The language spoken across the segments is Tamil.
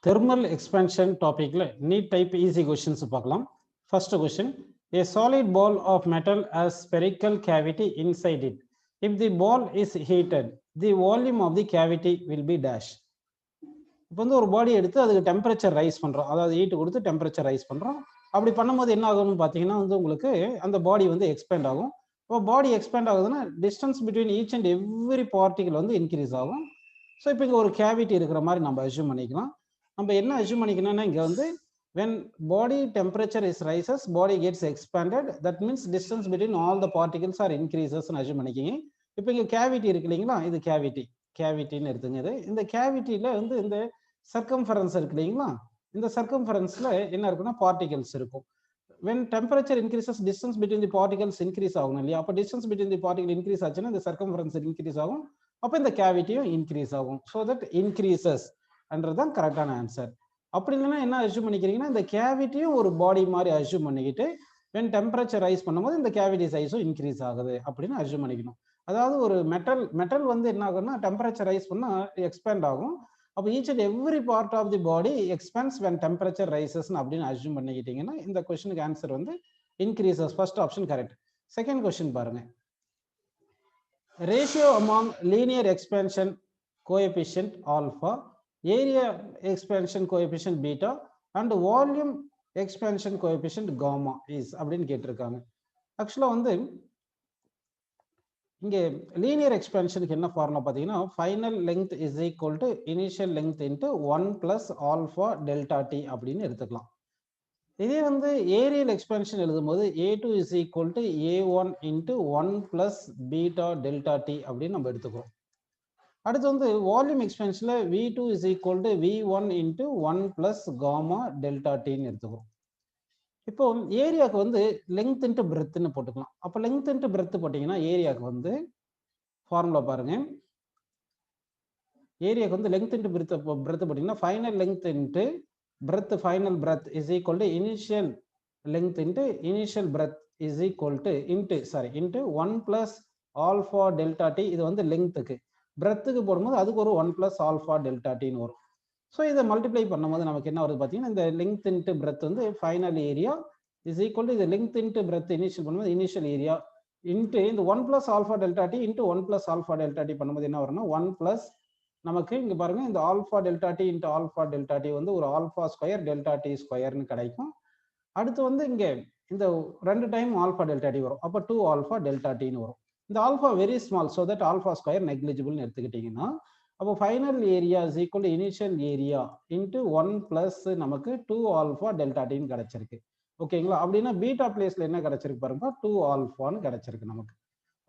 Thermal expansion topic neat type easy questions பார்க்கலாம். First question, a solid ball of metal has spherical cavity inside it. If the ball is heated, the volume of the cavity will be dash. இப்போ வந்து ஒரு பாடி எடுத்து அதுக்கு டெம்பரேச்சர் ரைஸ் பண்ணுறோம், அதாவது ஹீட் கொடுத்து டெம்பரேச்சர் ரைஸ் பண்ணுறோம். அப்படி பண்ணும்போது என்ன ஆகும்னு பார்த்தீங்கன்னா வந்து உங்களுக்கு அந்த பாடி வந்து எக்ஸ்பேண்ட் ஆகும். இப்போ பாடி எக்ஸ்பேண்ட் ஆகுதுன்னா distance between each and every particle வந்து இன்க்ரீஸ் ஆகும். ஸோ இப்போ இங்கே ஒரு கேவிட்டி இருக்கிற மாதிரி நம்ம அஸ்யூம் பண்ணிக்கலாம். நம்ம என்ன அஸ்யூம் பண்ணிக்கணும்னா இங்கே வந்து when body temperature is rises, body gets expanded. That means distance between all the particles are increases ன்னு அஸ்யூம் பண்ணிக்கிங்க. இப்போ இங்கே கேவிட்டி இருக்கு இல்லைங்களா, இது கேவிட்டின்னு எடுத்துங்க. இது இந்த கேவிட்டியில் வந்து இந்த சர்க்கம்ஃபரன்ஸ் இருக்கு இல்லைங்களா, இந்த சர்க்கம்ஃபரன்ஸ்ல என்ன இருக்குன்னா பார்ட்டிகல்ஸ் இருக்கும். when temperature increases, distance between the particles increase ஆகும் இல்லையா, அப்போ distance between the particle increase ஆச்சுன்னா இந்த சர்க்கம்ஃபரன்ஸ் இன்க்ரீஸ் ஆகும், அப்போ இந்த கேவிட்டியும் இன்க்ரீஸ் ஆகும். ஸோ தட் இன்க்ரீசஸ் என்றதுதான் கரெக்டான ஆன்சர். அப்படி இல்லைன்னா என்ன அஸ்யூம் பண்ணிக்கிறீங்கன்னா இந்த கேவிட்டியும் ஒரு பாடி மாதிரி அஸ்யூம் பண்ணிக்கிட்டு when டெம்பரேச்சர் ரைஸ் பண்ணும்போது இந்த கேவிட்டி சைஸும் இன்க்ரீஸ் ஆகுது அப்படின்னு அஸ்யூம் பண்ணிக்கணும். அதாவது ஒரு மெட்டல் வந்து என்ன ஆகும்னா டெம்பரேச்சர் ரைஸ் பண்ணால் எக்ஸ்பேண்ட் ஆகும். அப்போ each and every part of the body expands when temperature rises அப்படின்னு அஸ்யூம் பண்ணிக்கிட்டீங்கன்னா இந்த கொஸ்டினுக்கு ஆன்சர் வந்து increases. First option correct. Second question பாருங்க, ratio among linear expansion coefficient alpha, area expansion coefficient beta and volume expansion coefficient gamma is அப்படின்னு கேட்டிருக்காங்க. ஆக்சுவலாக வந்து இங்கே லீனியர் எக்ஸ்பேன்ஷனுக்கு என்ன ஃபார்முலா பார்த்தீங்கன்னா final length is equal to initial length into 1 + alpha delta T அப்படின்னு எடுத்துக்கலாம். இதே வந்து ஏரியல் எக்ஸ்பேன்ஷன் எழுதும்போது A2 is equal to A1 into 1 + beta delta T அப்படின்னு நம்ம எடுத்துக்கிறோம். அடுத்து வந்து வால்யூம் எக்ஸ்பேன்ஷன்ல V2 is equal to V1 into 1 + gamma delta டின்னு எடுத்துக்கிறோம். இப்போ ஏரியாவுக்கு வந்து லெங்த் இன்ட்டு பிரெத்துன்னு போட்டுக்கலாம். அப்போ லெங்த் இன்ட்டு பிரெத்து போட்டிங்கன்னா ஏரியாவுக்கு வந்து ஃபார்முலா பாருங்க, ஏரியாவுக்கு வந்து லெங்த் இன்ட்டு பிரெத்து போட்டிங்கன்னா final length into breadth, final breadth is equal to initial length into initial breadth is equal to into 1 + alpha delta T. இது வந்து லெங்த்துக்கு, பிரெத்துக்கு போடும்போது அதுக்கு ஒரு 1 + ஆல்ஃபா டெல்டா டின்னு வரும். ஸோ இதை மல்டிப்ளை பண்ணும்போது நமக்கு என்ன வருது பார்த்தீங்கன்னா இந்த லெங்த் இன்ட்டு பிரெத் வந்து final area is equal to இது லெங்த் இன்ட்டு பிரெத் இனிஷியல் பண்ணும்போது இனிஷியல் ஏரியா இன்ட்டு இந்த 1 + alpha delta D into 1 + alpha delta D பண்ணும்போது என்ன வரும்னா 1 + நமக்கு இங்கே பாருங்க இந்த alpha delta D into alpha delta D வந்து ஒரு ஆல்ஃபா ஸ்கொயர் டெல்டா டி ஸ்கொயர்னு கிடைக்கும். அடுத்து வந்து இங்கே இந்த 2 டைம் ஆல்ஃபா டெல்டா டி வரும், அப்போ 2 ஆல்ஃபா டெல்டா டின்னு வரும். இந்த alpha very small, so that alpha square நெக்லிஜிபிள்னு எடுத்துக்கிட்டிங்கன்னா அப்போ final area is equal to initial area into 1 + நமக்கு 2 ஆல்ஃபா டெல்டா டின்னு கிடைச்சிருக்கு. ஓகேங்களா, அப்படின்னா பீட்டா பிளேஸ்ல என்ன கிடைச்சிருக்கு பாருங்க, 2 ஆல்ஃபான்னு கிடைச்சிருக்கு நமக்கு.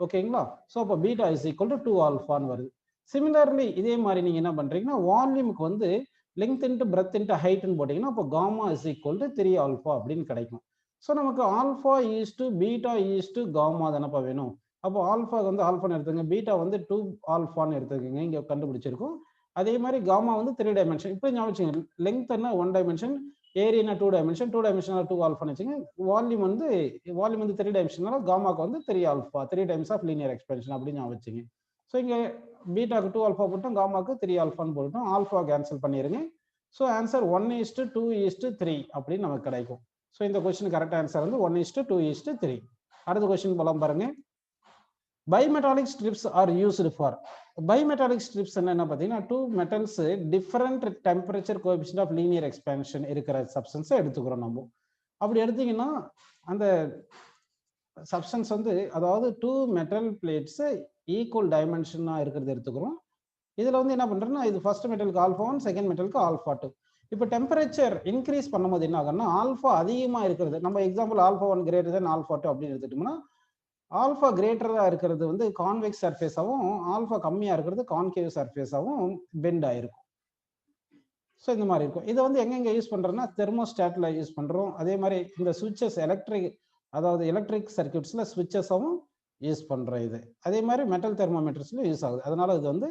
ஓகேங்களா, ஸோ அப்போ பீட்டா இஸ் ஈக்குவல் டு 2 ஆல்ஃபான்னு வருது. சிமிலர்லி இதே மாதிரி நீங்க என்ன பண்றீங்கன்னா வால்யூமுக்கு வந்து லெங்த் இன்ட்டு பிரெத் இன்ட்டு ஹைட்னு போட்டீங்கன்னா அப்போ gamma is equal to 3 alpha அப்படின்னு கிடைக்கும். ஸோ நமக்கு alpha is to beta is to gamma தானப்பா வேணும். அப்போ ஆல்ஃபா வந்து ஆல்ஃபான்னு எடுத்துங்க, பீட்டா வந்து 2 ஆல்ஃபான்னு எடுத்துக்கோங்க, இங்கே கண்டுபிடிச்சிருக்கோம். அதே மாதிரி காமா வந்து 3 டைமென்ஷன். இப்போ ஞாபகம் லெங்த் என்ன 1 டைமென்ஷன், ஏரியா 2 டைமென்ஷன், 2 டைமென்ஷனால 2 ஆல்ஃபான்னு வச்சுங்க. வால்யூம் வந்து 3 டைமென்ஷனால காமாக்கு வந்து 3 ஆல்ஃபா, 3 டைம்ஸ் ஆஃப் லீனியர் எக்ஸ்பென்ஷன் அப்படின்னு ஞாபகம் வச்சுங்க. ஸோ இங்கே பீட்டாக்கு 2 ஆல்ஃபா போட்டோம், காமாக்கு 3 ஆல்ஃபான்னு போட்டோம், ஆல்ஃபா கேன்சல் பண்ணிடுங்க. ஸோ ஆன்சர் 1:2:3 அப்படின்னு நமக்கு கிடைக்கும். ஸோ இந்த கொஸ்டின் கரெக்ட் ஆன்சர் வந்து 1:2:3. அடுத்த கொஸ்டின் போலாம் பாருங்க. bimetallic strips are used for, bimetallic strips என்ன பார்த்தீங்கன்னா 2 metals different temperature coefficient of linear expansion இருக்கிற சப்ஸ்டன்ஸை எடுத்துக்கிறோம் நம்ம. அப்படி எடுத்தீங்கன்னா அந்த சப்ஸ்டன்ஸ் வந்து அதாவது 2 மெட்டல் பிளேட்ஸ் ஈக்குவல் டைமென்ஷனா இருக்கிறது எடுத்துக்கிறோம். இதுல வந்து என்ன பண்றோம்னா இது ஃபர்ஸ்ட் மெட்டலுக்கு ஆல்ஃபா 1, செகண்ட் மெட்டலுக்கு ஆல்ஃபா 2. இப்போ டெம்பரேச்சர் இன்க்ரீஸ் பண்ணும்போது என்ன ஆகும்னா ஆல்ஃபா அதிகமாக இருக்கிறது, நம்ம example alpha 1 greater than alpha 2 அப்படின்னு எடுத்துட்டோம்னா ஆல்ஃபா கிரேட்டராக இருக்கிறது வந்து கான்வெக்ஸ் சர்ஃபேஸாகவும் ஆல்ஃபா கம்மியாக இருக்கிறது கான்கேவ் சர்ஃபேஸாகவும் பெண்ட் ஆயிருக்கும். ஸோ இந்த மாதிரி இருக்கும். இதை வந்து எங்கெங்கே யூஸ் பண்ணுறோம்னா தெர்மோஸ்டாட்டில் யூஸ் பண்ணுறோம். அதே மாதிரி இந்த சுவிட்சஸ் எலக்ட்ரிக் சர்க்கியூட்ஸில் சுவிட்சஸாகவும் யூஸ் பண்ணுறோம் இது. அதே மாதிரி மெட்டல் தெர்மோமீட்டர்ஸ்லையும் யூஸ் ஆகுது. அதனால இது வந்து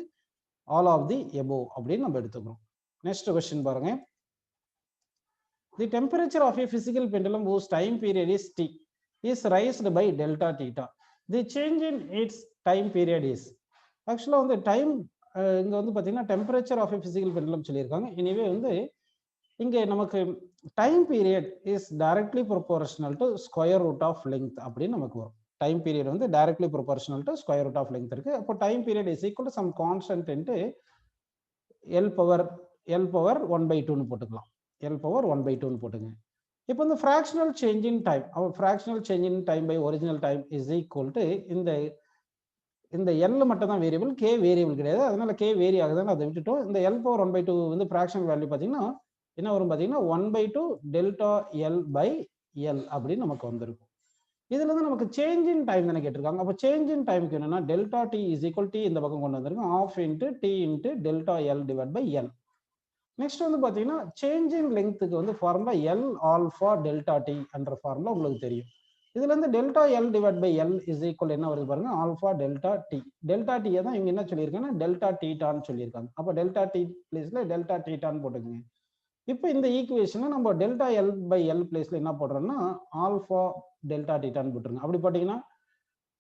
ஆல் ஆஃப் தி எபோவ் அப்படின்னு நம்ம எடுத்துக்கிறோம். நெக்ஸ்ட் கொஸ்டின் பாருங்க, the temperature of a physical pendulum whose time period is t is raised by delta theta. The change in its time period is, ஆக்சுவலாக வந்து டைம் இங்கே வந்து பார்த்தீங்கன்னா temperature of a physical pendulum சொல்லியிருக்காங்க. எனவே வந்து இங்க நமக்கு time period is directly proportional to square root of length அப்படின்னு நமக்கு வரும். டைம் பீரியட் வந்து directly proportional to square root of length இருக்கு. அப்போ time period is equal to some constant into L power 1/2ன்னு போட்டுக்கலாம். L பவர் 1/2ன்னு போட்டுங்க. இப்போ இந்த fractional change in time, fractional change in time by original time is equal to இந்த L மட்டும் தான் வேரியபிள், K வேரியபிள் கிடையாது. அதனால K வேரி ஆகுதுன்னு அதை விட்டுட்டோம். இந்த L பவர் 1/2 வந்து ஃப்ராக்ஷனல் வேல்யூ பார்த்தீங்கன்னா என்ன வரும் பார்த்தீங்கன்னா 1/2 டெல்டா L பை L அப்படின்னு நமக்கு வந்திருக்கும். இதுல இருந்து நமக்கு சேஞ்ச் இன் டைம் தானே கேட்டிருக்காங்க. அப்போ சேஞ்ச் இன் டைமுக்கு என்னன்னா delta T is equal T இந்த பக்கம் கொண்டு வந்திருக்கோம், half into T into delta L divide by L. Next வந்து பார்த்தீங்கன்னா சேஞ்ச் இன் லெங்க்த்துக்கு வந்து formula L alpha delta T என்ற ஃபார்முலா உங்களுக்கு தெரியும். இதுல இருந்து delta L divide by L is equal என்ன வருது பாருங்க, alpha delta T. Delta T தான் இங்க என்ன சொல்லியிருக்காங்கன்னா டெல்டா டீட்டான்னு சொல்லியிருக்காங்க. அப்போ டெல்டா T பிளேஸ்ல டெல்டா டீட்டான்னு போட்டுக்கோங்க. இப்போ இந்த ஈக்குவேஷனை நம்ம டெல்டா L பை L பிளேஸ்ல என்ன போடுறோம்னா ஆல்ஃபா டெல்டா டீட்டான்னு போட்டுருங்க. அப்படி பார்த்தீங்கன்னா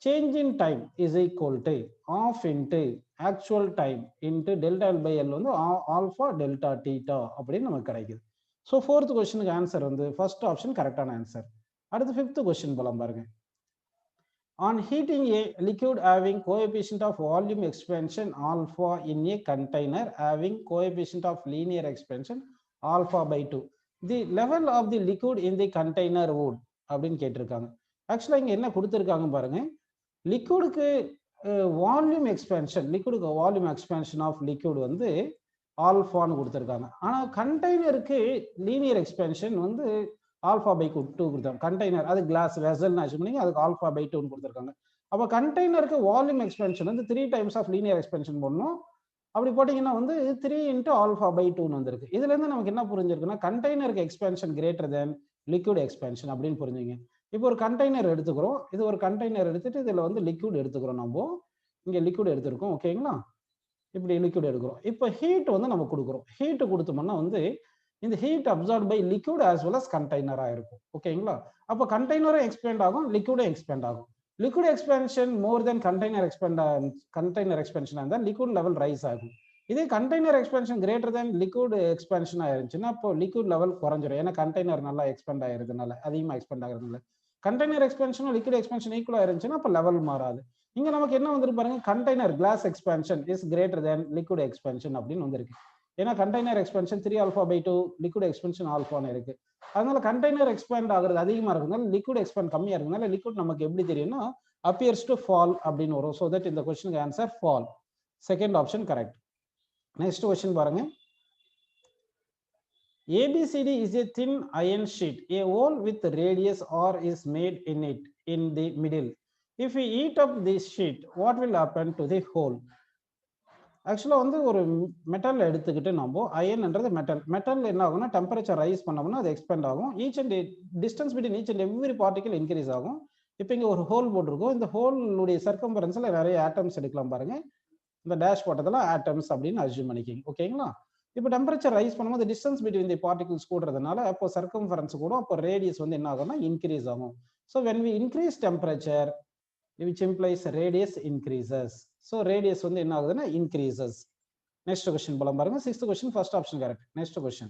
change in time is equal to half into actual time into delta L by L வந்து ஆல்ஃபா டெல்டா டீட்டா அப்படின்னு நமக்கு கிடைக்குது. ஸோ ஃபோர்த் கொஸ்டினுக்கு ஆன்சர் வந்து ஃபர்ஸ்ட் ஆப்ஷன் கரெக்டான ஆன்சர். அடுத்து ஃபிஃப்த் கொஸ்டின் போலாம் பாருங்க. On heating a liquid having coefficient of volume expansion alpha in a container having coefficient of linear expansion alpha by 2, the level of the liquid in the container would அப்படின்னு கேட்டிருக்காங்க. ஆக்சுவலா இங்க என்ன கொடுத்திருக்காங்க பாருங்க, லிக்விடுக்கு வால்யூம் எக்ஸ்பென்ஷன், லிக்விடுக்கு வால்யூம் எக்ஸ்பென்ஷன் ஆஃப் லிக்விட் வந்து ஆல்ஃபான்னு கொடுத்திருக்காங்க. ஆனா கண்டெய்னருக்கு லீனியர் எக்ஸ்பென்ஷன் வந்து ஆல்ஃபா பை 2 கொடுத்தாங்க. கண்டெய்னர் அது கிளாஸ் வெசல்னு அசியூம் பண்ணி அதுக்கு ஆல்ஃபா பை 2 கொடுத்துருக்காங்க. அப்போ கண்டெய்னருக்கு வால்யூம் எக்ஸ்பென்ஷன் வந்து 3 டைம்ஸ் ஆஃப் லீனியர் எக்ஸ்பென்ஷன் பண்ணணும். அப்படி போட்டிங்கன்னா வந்து 3 இன்ட்டு ஆல்ஃபா பை 2ன்னு வந்திருக்கு. இதுல இருந்து நமக்கு என்ன புரிஞ்சிருக்குன்னா கண்டெய்னருக்கு எக்ஸ்பென்ஷன் கிரேட்டர் தேன் லிக்விட் எக்ஸ்பென்ஷன் அப்படின்னு புரிஞ்சுங்க. இப்போ ஒரு கண்டெய்னர் எடுத்துக்கிறோம், இது ஒரு கண்டெய்னர் எடுத்துட்டு இதுல வந்து லிக்விட் எடுத்துக்கிறோம். நம்ம இங்க லிக்விட் எடுத்திருக்கோம், ஓகேங்களா? இப்படி லிக்விட் எடுக்கிறோம். இப்போ ஹீட் வந்து நம்ம கொடுக்குறோம். ஹீட் கொடுத்தோம்னா வந்து இந்த heat absorb by liquid as well as கண்டெய்னரா இருக்கும், ஓகேங்களா? அப்போ கண்டெய்னரும் எக்ஸ்பேண்ட் ஆகும், லிக்விடும் எக்ஸ்பேண்ட் ஆகும். Liquid expansion more than container expansion இருந்தால் லிக்விட் லெவல் ரைஸ் ஆகும். இதே container expansion greater than liquid expansion ஆயிருச்சுன்னா அப்போ லிக்விட் லெவல் குறைஞ்சிடும். ஏன்னா கண்டெய்னர் நல்லா எக்ஸ்பெண்ட் ஆயிருதுனால, அதிகமாக எக்ஸ்பெண்ட் ஆகிறதுனால. கண்டெய்னர் எக்ஸ்பென்ஷனும் லிக்விட் எக்ஸ்பென்ஷன் ஈக்குவல் ஆயிருச்சுன்னா அப்போ லெவல் மாறாது. இங்க நமக்கு என்ன வந்துருக்கு பாருங்க, container glass expansion is greater than liquid expansion அப்படின்னு வந்திருக்கு. ஏன்னா container expansion 3 alpha by 2, liquid expansion ஆல்ஃபான்னு இருக்கு. அதனால கண்டெய்னர் எக்ஸ்பேண்ட் ஆகுறது அதிகமா இருக்குதுனால லிக்விட் எக்ஸ்பேண்ட் கம்மியா இருக்குதுனால லிக்விட் நமக்கு எப்படி தெரியும்னா appears to fall அப்படின்னு வரும். So that இந்த கொஸ்டினுக்கு answer fall. Second option correct. Next question பாருங்க. ABCD is a thin iron sheet. A hole with radius R is made in it in the middle. If we heat up this sheet, what will happen to the hole? ஆக்சுவலாக வந்து ஒரு மெட்டல் எடுத்துக்கிட்டு நம்ம அயன்ன்றது மெட்டல் என்ன ஆகும்னா டெம்பரேச்சர் ரைஸ் பண்ணோம்னா அது எக்ஸ்பெண்ட் ஆகும். Each and distance between each and every particle increase ஆகும். இப்போ இங்கே ஒரு ஹோல் போட்டிருக்கோம். இந்த ஹோலுடைய சர்க்கம்பரன்ஸில் நிறைய ஆட்டம்ஸ் எடுக்கலாம் பாருங்க. இந்த டேஷ் போட்டதில் ஆட்டம்ஸ் அப்படின்னு அஸ்யூம் பண்ணிக்கிங்க, ஓகேங்களா? இப்போ டெம்பரேச்சர் ரைஸ் பண்ணும்போது டிஸ்டன்ஸ் பிட்வீன் தி பார்ட்டிகல்ஸ் கூடுறதுனால அப்போ சர்க்கம்பரன்ஸ் கூட அப்போ ரேடியஸ் வந்து என்ன ஆகும்னா இன்க்ரீஸ் ஆகும். So when we increase temperature which implies radius increases. So radius வந்து என்ன ஆகுதுன்னா increases. Next question போலாம் பாருங்க. Sixth question, first option correct. Next question.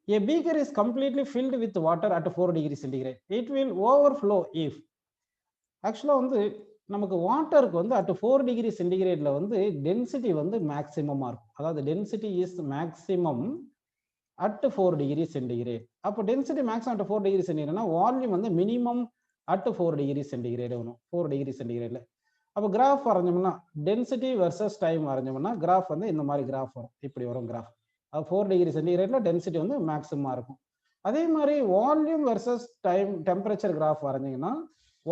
A beaker is completely filled with water at 4 degrees centigrade. It will overflow if. Actually வந்து நமக்கு வாட்டருக்கு வந்து at 4 degree centigradeல வந்து டென்சிட்டி வந்து மேக்ஸிமமா இருக்கும். அதாவது density is maximum at 4 degree centigrade. அப்போ டென்சிட்டி மேக்ஸிமம் at 4 degree centigradeனா வால்யூம் வந்து மினிமம் at 4 degree centigrade வரும். 4 degree centigradeல அப்போ கிராஃப் வரைஞ்சோம்னா டென்சிட்டி வெர்சஸ் டைம் வரைஞ்சோம்னா கிராஃப் வந்து இந்த மாதிரி கிராஃப் வரும். இப்படி வரும் கிராஃப். 4 degree centigradeல டென்சிட்டி வந்து மேக்ஸிமமா இருக்கும். அதே மாதிரி volume versus time temperature graph வரைஞ்சிங்கன்னா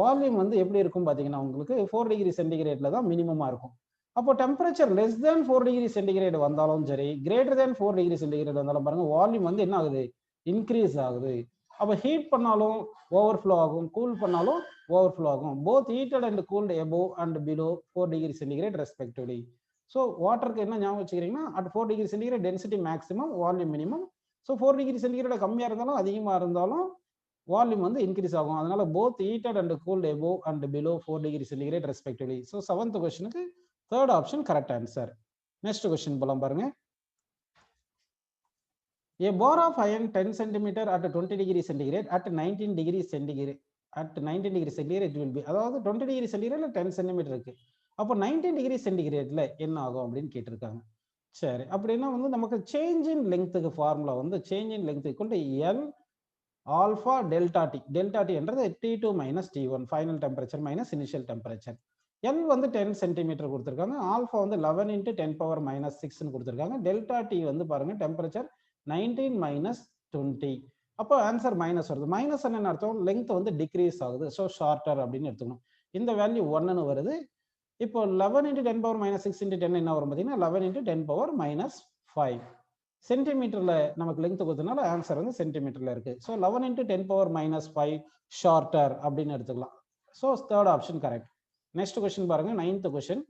வால்யூம் வந்து எப்படி இருக்கும் பார்த்தீங்கன்னா உங்களுக்கு 4 degree centigradeல தான் மினிமமா இருக்கும். அப்போ temperature less than 4 degree centigrade வந்தாலும் சரி, கிரேட்டர் தேன் 4 degree centigrade வந்தாலும் பாருங்க வால்யூம் வந்து என்ன ஆகுது, இன்க்ரீஸ் ஆகுது. அப்போ ஹீட் பண்ணாலும் ஓவர்ஃப்ளோ ஆகும், கூல் பண்ணாலும் ஓவர்ஃப்ளோ ஆகும். Both heated and cooled above and below 4 degree centigrade respectively. So வாட்டருக்கு என்ன ஞாபகம் வச்சுக்கிறீங்கன்னா at 4 degree centigrade density maximum, volume minimum. So 4 degree centigrade கம்மியாக இருந்தாலும் அதிகமாக இருந்தாலும் வால்யூம் வந்து இன்க்ரீஸ் ஆகும். அதனால both heated and cooled above and below 4 degree centigrade respectively. So seventh கொஸ்டினுக்கு third option correct answer. Next question போலாம் பாருங்க. A bar of iron 10 centimeter at 20 degree centigrade at 19 degree centigrade at 19 degree centigrade it will be, அதாவது 20 degree centigrade 10 centimeter இருக்கு. அப்போ 19 degree centigradeல என்ன ஆகும் அப்படின்னு கேட்டிருக்காங்க. சரி, அப்படின்னா வந்து நமக்கு சேஞ்ச் இன் லெங்க்த்துக்கு ஃபார்முலா வந்து change in length equal to L alpha delta D. Delta D என்றது T2 minus T1 final temperature minus initial temperature. L வந்து 10 சென்டிமீட்டர் கொடுத்துருக்காங்க, ஆல்ஃபா வந்து 11 × 10 பவர் மைனஸ் 6 கொடுத்துருக்காங்க. டெல்டா டி வந்து பாருங்க டெம்பரேச்சர் 19 மைனஸ் 20. அப்போ ஆன்சர் மைனஸ் வருது. மைனஸ் என்ன அர்த்தம், லெங்த் வந்து டிக்ரீஸ் ஆகுது, ஸோ ஷார்ட்டர் அப்படின்னு எடுத்துக்கணும். இந்த வேல்யூ 1ன்னு வருது. இப்போ 11 × 10 பவர் மைனஸ் 6 × 10 என்ன வரும் பார்த்தீங்கன்னா 11 × 10 பவர் மைனஸ் 5 சென்டிமீட்டர்ல நமக்கு லெங்த் கொடுத்தனால ஆன்சர் வந்து சென்டிமீட்டர்ல இருக்கு. ஸோ 11 × 10 பவர் மைனஸ் 5 ஷார்ட்டர் அப்படின்னு எடுத்துக்கலாம். So third option correct. Next question பாருங்க, 9th question.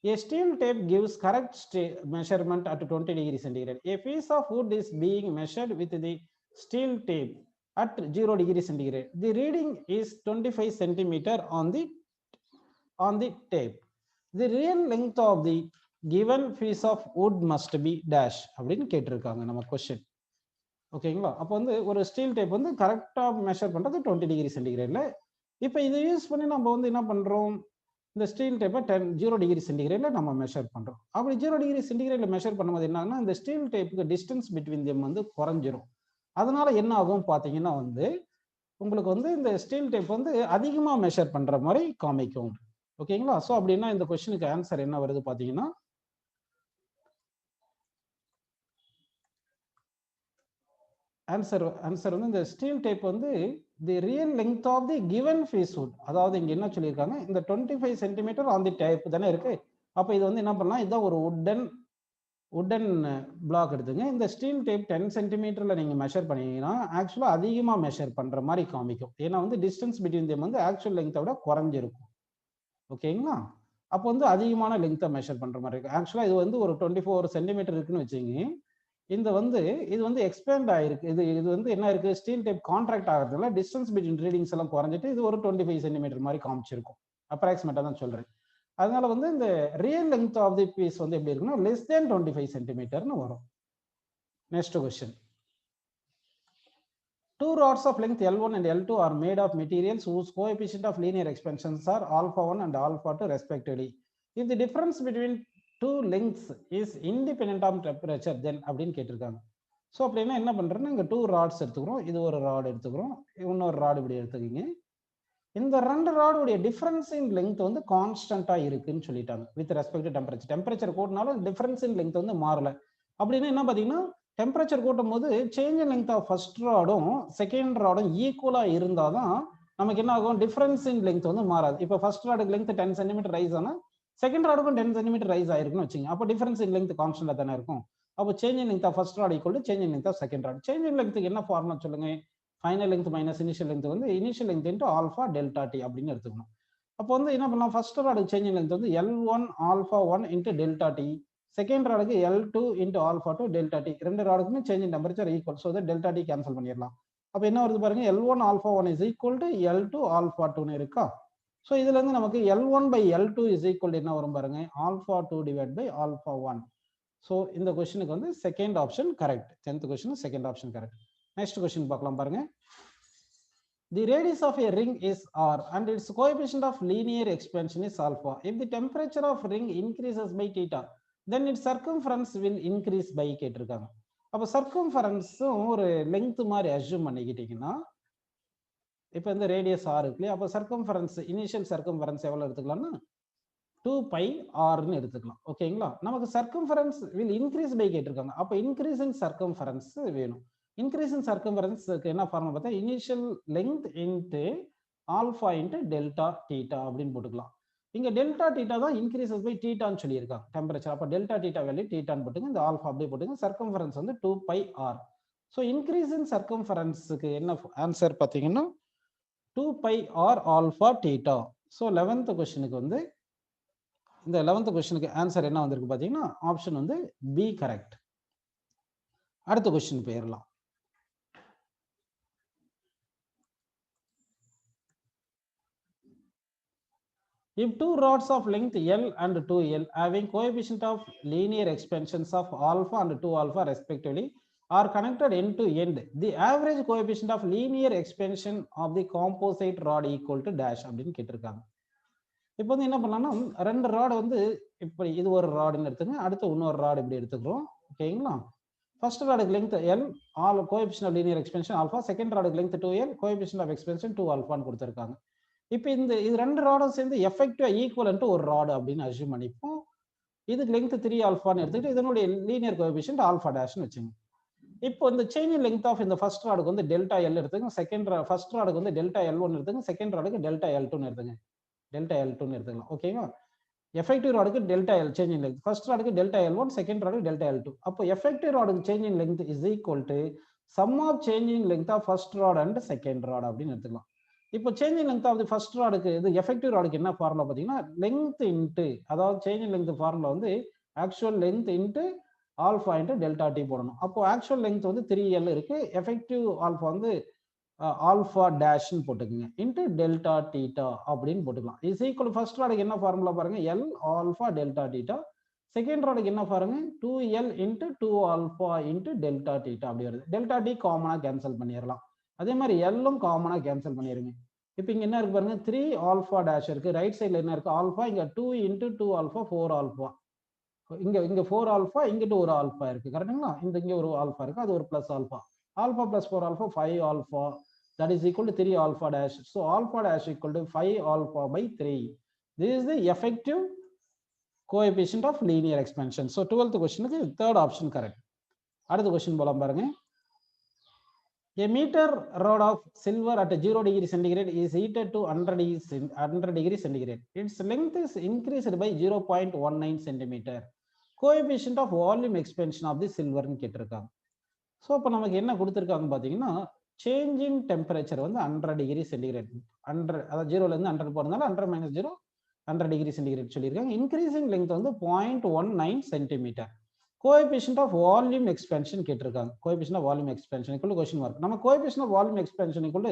A steel tape gives correct measurement at 20 degree centigrade. A piece of wood is being measured with the steel tape at 0 degree centigrade. The reading is 25 centimeter on the tape. The real length of the given piece of wood must be dash அப்படின்னு கேட்டிருக்காங்க நம்ம கொஸ்டின். ஓகேங்களா? அப்போ வந்து ஒரு ஸ்டீல் டேப் வந்து கரெக்டாக மெஷர் பண்ணுறது 20 டிகிரி சென்டிகிரேட்ல. இப்போ இதை யூஸ் பண்ணி நம்ம வந்து என்ன பண்ணுறோம், இந்த ஸ்டீல் டேப்பை 0 டிகிரி சென்டிகிரேட்ல நம்ம மெஷர் பண்ணுறோம். அப்படி 0 டிகிரி சென்டிகிரேட்ல மெஷர் பண்ணும்போது என்னன்னா, இந்த ஸ்டீல் டேப்புக்கு டிஸ்டன்ஸ் பிட்வீன் தெம் வந்து குறைஞ்சிரும். அதனால என்ன ஆகும் பார்த்தீங்கன்னா வந்து உங்களுக்கு வந்து இந்த ஸ்டீல் டேப் வந்து அதிகமாக மெஷர் பண்ணுற மாதிரி காமிக்கும். ஓகேங்களா? ஸோ அப்படின்னா இந்த கொஸ்டினுக்கு ஆன்சர் என்ன வருது பார்த்தீங்கன்னா, ஆன்சர் வந்து இந்த ஸ்டீல் டேப் வந்து the real length of the given piece wood. அதாவது இங்க என்ன சொல்லியிருக்காங்க, இந்த 25 சென்டிமீட்டர் ஆன் தி டேப் தானே இருக்கு. அப்போ இது வந்து என்ன பண்ணலாம், இதுதான் ஒரு உட்டன் பிளாக் எடுத்துங்க. இந்த ஸ்டீல் டேப் 10 சென்டிமீட்டர்ல நீங்க மெஷர் பண்ணீங்கன்னா ஆக்சுவலா அதிகமா மெஷர் பண்ற மாதிரி காமிக்கும். ஏன்னா வந்து டிஸ்டன்ஸ் பிட்வீன் தேம் வந்து ஆக்சுவல் லெங்த்தை விட குறைஞ்சிருக்கும். ஓகேங்களா? அப்போ வந்து அதிகமான லெங்த்தை மெஷர் பண்ற மாதிரி இருக்கு. ஆக்சுவலா இது வந்து ஒரு 24 சென்டிமீட்டர் இருக்குன்னு வச்சுங்க. இது வந்து எக்ஸ்பேண்ட் ஆயிருக்கு. இது வந்து என்ன இருக்கு, ஸ்டீல் டேப் கான்ட்ராக்ட் ஆகிறதுல டிஸ்டன்ஸ் பிட்வீன் ரீடிங்ஸ் எல்லாம் குறைஞ்சிட்டு இது ஒரு 25 சென்டிமீட்டர் மாதிரி காமிச்சிருக்கும். அப்ராக்சிமேட்டா தான் சொல்றேன். அதனால வந்து இந்த real length of the piece வந்து எப்படி இருக்குன்னா லெஸ் தேன் 25 சென்டிமீட்டர்னு வரும். Next question. 2 rods of length L1 and L2 are made of materials whose coefficient of linear expansions are alpha 1 and alpha 2 respectively. If the difference between two lengths is independent of temperature, then அப்படின்னு கேட்டிருக்காங்க. ஸோ அப்படின்னா என்ன பண்றேன்னா, இங்க 2 ராட்ஸ் எடுத்துக்கிறோம், இது ஒரு ராட் எடுத்துக்கிறோம், இன்னொரு ராடு இப்படி எடுத்துக்கிங்க. இந்த 2 ராடுடைய டிஃபரன்ஸ் இன் லெங்த் வந்து கான்ஸ்டன்டா இருக்குன்னு சொல்லிட்டாங்க. வித் ரெஸ்பெக்ட் டு டெம்பரேச்சர் கூட்டினாலும் டிஃபரன்ஸ் இன் லெங்த் வந்து மாறல. அப்படின்னா என்ன பார்த்தீங்கன்னா, டெம்பரேச்சர் கூட்டும் போது change in length of first ராடும் செகண்ட் ராடும் ஈக்குவலா இருந்தாதான் நமக்கு என்ன ஆகும், டிஃபரன்ஸ் இன் லெங்த் வந்து மாறாது. இப்போ ஃபர்ஸ்ட் ராடுக்கு லெங்த் 10 சென்டிமீட்டர் ரைஸ் ஆனா செகண்ட் ராடுக்கும் 10 சென்டிமீட்டர் ரைஸ் ஆயிருக்குன்னு வச்சுங்க. அப்போ டிஃபரன்ஸ் இன் லெங்த் கான்ஸ்டன்டா தானே இருக்கும். அப்போ change in length of first rod equal to change in length of second rod. Change in லெங்த்துக்கு என்ன ஃபார்முலா சொல்லுங்க, final length minus initial length வந்து initial length into alpha delta T அப்படின்னு எடுத்துக்கணும். அப்போ வந்து என்ன பண்ணலாம், ஃபர்ஸ்ட் ராடுக்கு சேஞ்ச் இன் லெங்த் வந்து L1 alpha 1 into delta T, second ராடுக்கு L2 into alpha 2 delta T. ரெண்டு ராடுக்குமே change in temperature equal. So delta D cancel பண்ணிடலாம். அப்போ என்ன வருது பாருங்க, L1 alpha 1 is equal to L2 alpha 2ன்னு இருக்கா. ஸோ இதுல இருந்து நமக்கு L1 by L2 is equal to என்ன வரும் பாருங்க, alpha 2 divide by alpha 1. So இந்த கொஸ்டினுக்கு வந்து second option correct. 10th question second option correct. Next question பார்க்கலாம் பாருங்க. The radius of a ring is r and its coefficient of linear expansion is alpha. If the temperature of ring increases by theta, then its circumference will increase by கேட்டிருக்காங்க. அப்போ சர்க்கம்ஃபரன்ஸும் ஒரு லெங்த் மாதிரி அஸ்யூம் பண்ணிக்கிட்டீங்கன்னா, இப்போ இந்த ரேடியஸ் ஆர் இருக்கு இல்லையா, அப்போ சர்க்கம்ஃபரன்ஸ் இனிஷியல் சர்க்கம்ஃபரன்ஸ் எவ்வளோ எடுத்துக்கலாம்னா 2πr எடுத்துக்கலாம். ஓகேங்களா? நமக்கு சர்க்கம்ஃபரன்ஸ் வில் இன்க்ரீஸ் பை கேட்டிருக்காங்க. அப்போ இன்க்ரீஸ் இன் சர்க்கம்ஃபரன்ஸ் வேணும். இன்க்ரீஸ் இன் சர்க்கம்ஃபரன்ஸ்க்கு என்ன ஃபார்முலா பார்த்தா initial length into alpha into delta theta அப்படின்னு போட்டுக்கலாம். இங்க டெல்டா டீட்டா தான் இன்க்ரீசஸ் பை டீட்டான்னு சொல்லியிருக்காங்க டெம்பரேச்சர். அப்போ டெல்டா டீட்டா வேல்யூ டீட்டான்னு போட்டுங்க, இந்த ஆல்ஃபா அப்படியே போட்டுங்க. சர்க்கம்ஃபரன்ஸ் வந்து 2πr. ஸோ இன்க்ரீஸ் இன் சர்க்கம்ஃபரன்ஸுக்கு என்ன ஆன்சர் பார்த்தீங்கன்னா 2πr alpha theta. So 11th கொஸ்டினுக்கு வந்து இந்த 11th கொஸ்டினுக்கு ஆன்சர் என்ன வந்திருக்கு பார்த்தீங்கன்னா ஆப்ஷன் வந்து பி கரெக்ட். அடுத்த கொஸ்டின் போயிடலாம். If two rods of length L and 2L having coefficient of linear expansions of alpha and 2 alpha respectively are connected end to end, the average coefficient of linear expansion of the composite rod equal to dash அப்படின்னு கேட்டிருக்காங்க. இப்போ வந்து என்ன பண்ணலாம்னா ரெண்டு ராடு வந்து இப்படி இது ஒரு ராடுன்னு எடுத்துங்க, அடுத்து இன்னொரு ராடு இப்படி எடுத்துக்கிறோம். ஓகேங்களா? ஃபர்ஸ்ட் ராடுக்கு length L, all coefficient of linear expansion alpha, second ராடுக்கு length 2L, coefficient of expansion 2 ஆல்ஃபான்னு கொடுத்துருக்காங்க. இப்போ இது ரெண்டு ராடும் சேர்ந்து எஃபெக்டிவா ஈக்குவலன்ட் ஒரு ராடு அப்படின்னு அஸ்யூம் பண்ணிப்போம். இதுக்கு லெங்த் 3 ஆல்ஃபான்னு எடுத்துக்கிட்டு இதனுடைய லீனியர் கோஎஃபிஷியன்ட் ஆல்ஃபா டேஷ்னு வச்சுங்க. இப்போ இந்த செயின் லெங்த் ஆஃப் இந்த ஃபர்ஸ்ட் ராடுக்கு வந்து டெல்டா எல் எடுத்துங்க, ஃபர்ஸ்ட் ராடுக்கு வந்து டெல்டா L1 எடுத்துங்க, செகண்ட் ராடுக்கு டெல்டா L2 எடுத்துங்க, டெல்டா L2 எடுத்துக்கலாம். ஓகேவா? எஃபெக்டிவ் ராடுக்கு delta L change in length, first ராடுக்கு டெல்டா L1, செகண்ட் ராடுக்கு டெல்டா L2. அப்போ எஃபெக்டிவ் ராடுக்கு change in length is equal to sum of change in length of first rod and second rod அப்படின்னு எடுத்துக்கலாம். இப்போ change in length of the first ராடுக்கு இது எஃபெக்டிவ் ராடுக்கு என்ன ஃபார்முலா பார்த்தீங்கன்னா லெங்த் இன்ட்டு, அதாவது சேஞ்ச் இன் லெங்த் ஃபார்முலா வந்து actual length into alpha into delta D போடணும். அப்போ ஆக்சுவல் லெங்த் வந்து 3L இருக்கு, எஃபெக்டிவ் ஆல்ஃபா வந்து ஆல்ஃபா டேஷ்னு போட்டுக்குங்க, இன்ட்டு டெல்டா டீட்டா அப்படின்னு போட்டுக்கலாம். இஸ் ஈக்குவல் ஃபர்ஸ்ட் ராடுக்கு என்ன ஃபார்முலா பாருங்க, L alpha delta theta, second ராடுக்கு என்ன பாருங்க 2L into 2 alpha into delta theta அப்படி வருது. டெல்டா டி காமனா கேன்சல் பண்ணிடலாம், அதே மாதிரி எல்லும் காமனா கேன்சல் பண்ணிடுங்க. இப்போ இங்க என்ன இருக்கு பாருங்க 3 ஆல்ஃபா டேஷ் இருக்கு, ரைட் சைட்ல என்ன இருக்கு ஆல்ஃபா, இங்க 2 இன்ட்டு 2 ஆல்ஃபா 4 ஆல்ஃபா, இங்க 4 ஆல்ஃபா, இங்கிட்டு ஒரு ஆல்ஃபா இருக்கு, கரெக்டுங்களா? இங்க ஒரு ஆல்ஃபா இருக்கு, அது ஒரு plus alpha, alpha plus 4 alpha 5 alpha, that is equal to 3 alpha dash. So alpha dash equal to 5 alpha by 3. This is the effective coefficient of linear expansion. So 12th question is third option correct. அடுத்த question போலாம் பாருங்க. A meter rod of silver at 0 degree centigrade is heated to 100 degree centigrade. Its length is increased by 0.19 centimeter. Coefficient of volume expansion of the silver ன்னு கேட்டிருக்காங்க. ஸோ இப்போ நமக்கு என்ன கொடுத்துருக்காங்க பார்த்தீங்கன்னா சேஞ்ச் இன் டெம்பரேச்சர் வந்து 100 டிகிரி சென்டிகிரேட், 100 அதாவது 0லேருந்து 100 போகிறதுனால 100 - 0 100 டிகிரி சென்டிகிரேட் சொல்லியிருக்காங்க. இன்க்ரீசிங் லெங்த் வந்து 0.19 centimetre. Coefficient of volume expansion கேட்டிருக்காங்க. கோஎஃபிஷியன்ட் ஆஃப் வால்யூம் எக்ஸ்பென்ஷன் இக்குள்ள கொஸ்டின் மார்க். நம்ம கோஎஃபிஷியன்ட் ஆஃப் வால்யூம் எக்ஸ்பென்ஷன் இக்குள்ள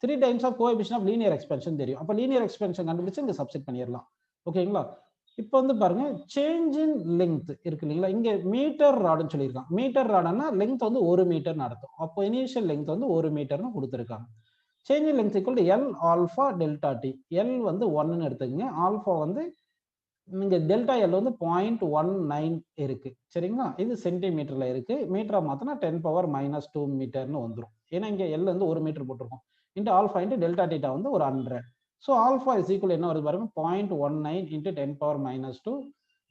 3 times of coefficient of linear expansion தெரியும். அப்போ லீனியர் எக்ஸ்பென்ஷன் கண்டுபிடிச்சு இங்கே சப்ஸ்டிட் பண்ணிடலாம். ஓகேங்களா? இப்போ வந்து பாருங்க சேஞ்ச் இன் லெங்த் இருக்கு இல்லைங்களா, இங்க மீட்டர் ராடுன்னு சொல்லியிருக்காங்க. மீட்டர் ராடுன்னா லெங்த் வந்து 1 மீட்டர்னு அர்த்தம். அப்போ இனிஷியல் லெங்த் வந்து 1 மீட்டர்னு கொடுத்துருக்காங்க. Change in length equal to L alpha delta D. L வந்து 1ன்னு எடுத்துக்கங்க, ஆல்ஃபா வந்து இங்க டெல்டா L வந்து 0.19 இருக்கு, சரிங்களா? இது சென்டிமீட்டர்ல இருக்கு, மீட்டரா மாத்தினா 10⁻⁻2 மீட்டர்னு வந்துடும். ஏன்னா இங்க L வந்து 1 மீட்டர் போட்டிருக்கோம், into alpha into delta theta வந்து ஒரு 100. ஸோ ஆல்ஃபா இஸ் ஈக்குவல் என்ன வருது பாருங்க 0.19 இன்ட்டு 10⁻⁻2